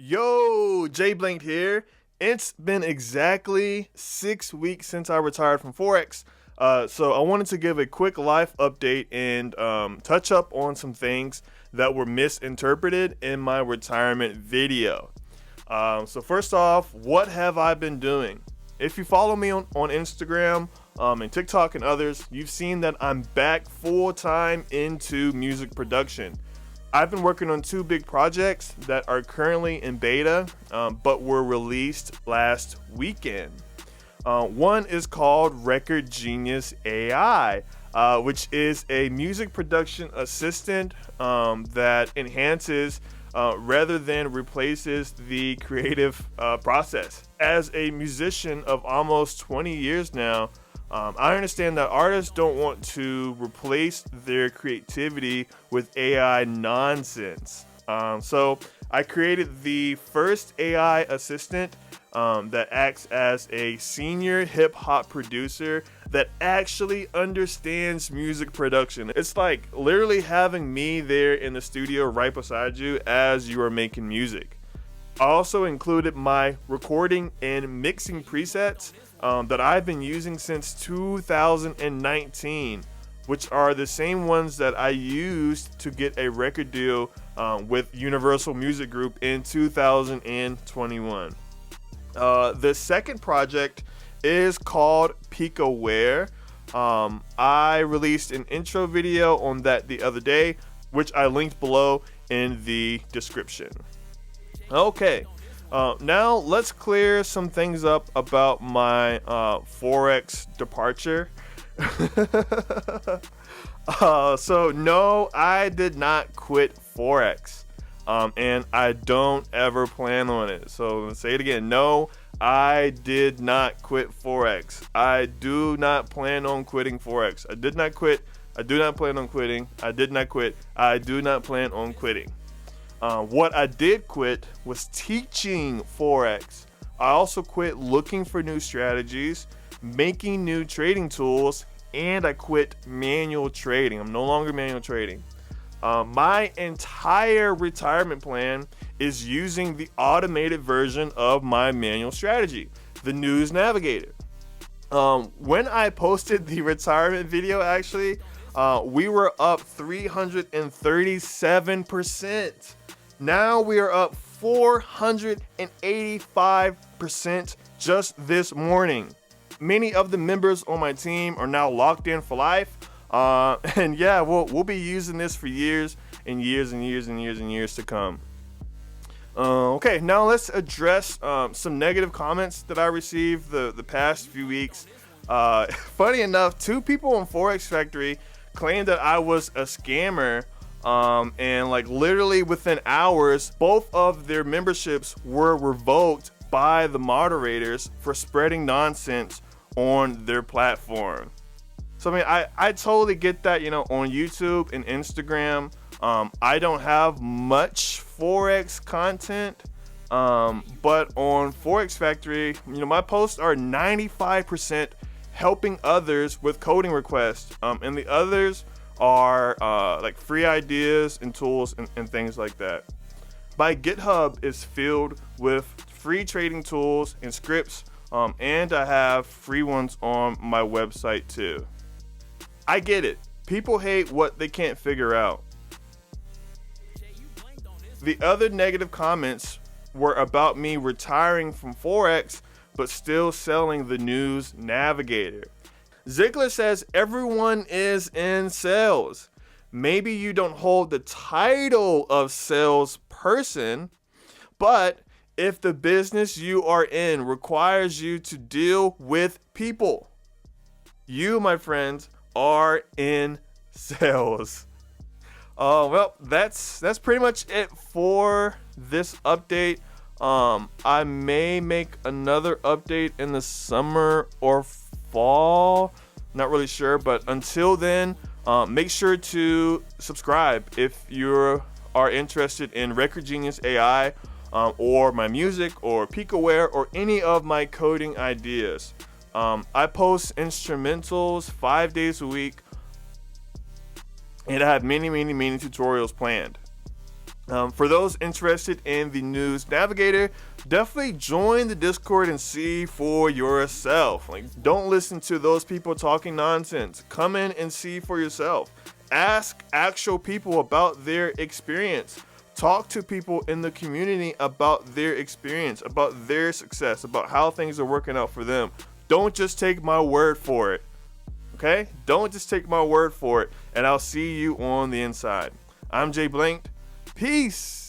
Yo, Jay Blank here. It's been exactly 6 weeks since I retired from Forex. So I wanted to give a quick life update and touch up on some things that were misinterpreted in my retirement video. So first off, what have I been doing? If you follow me on Instagram and TikTok and others, you've seen that I'm back full time into music production. I've been working on two big projects that are currently in beta, but were released last weekend. One is called Record Genius AI, which is a music production assistant that enhances rather than replaces the creative process. As a musician of almost 20 years now, I understand that artists don't want to replace their creativity with AI nonsense. So I created the first AI assistant that acts as a senior hip hop producer that actually understands music production. It's like literally having me there in the studio right beside you as you are making music. I also included my recording and mixing presets that I've been using since 2019, which are the same ones that I used to get a record deal with Universal Music Group in 2021. The second project is called Peak Aware. I released an intro video on that the other day, which I linked below in the description. Okay, now let's clear some things up about my Forex departure. So no, I did not quit Forex, and I don't ever plan on it. So let's say it again. No, I did not quit Forex. I do not plan on quitting Forex. I did not quit. I do not plan on quitting. I did not quit. I do not plan on quitting. What I did quit was teaching Forex. I also quit looking for new strategies, making new trading tools, and I quit manual trading. I'm no longer manual trading. My entire retirement plan is using the automated version of my manual strategy, the News Navigator. When I posted the retirement video, actually, we were up 337%. Now we are up 485% just this morning. Many of the members on my team are now locked in for life. And yeah, we'll be using this for years and years and years and years and years to come. Okay, now let's address some negative comments that I received the past few weeks. Funny enough, two people on Forex Factory claimed that I was a scammer. And like literally within hours, both of their memberships were revoked by the moderators for spreading nonsense on their platform. So I mean, I totally get that, on YouTube and Instagram, I don't have much Forex content, but on Forex Factory, my posts are 95% helping others with coding requests, and the others are like free ideas and tools and things like that. My GitHub is filled with free trading tools and scripts, and I have free ones on my website too. I get it. People hate what they can't figure out. The other negative comments were about me retiring from Forex but still selling the News Navigator. Ziegler says everyone is in sales. Maybe you don't hold the title of salesperson, but if the business you are in requires you to deal with people, you, my friends, are in sales. Well, that's pretty much it for this update. I may make another update in the summer or fall, not really sure, but until then, make sure to subscribe if you are interested in Record Genius AI, or my music, or Peak Aware, or any of my coding ideas. I post instrumentals 5 days a week, and I have many tutorials planned. For those interested in the News Navigator, definitely join the Discord and see for yourself. Like, don't listen to those people talking nonsense. Come in and see for yourself. Ask actual people about their experience. Talk to people in the community about their experience, about their success, about how things are working out for them. Don't just take my word for it. Okay? Don't just take my word for it. And I'll see you on the inside. I'm Jay Blanked. Peace.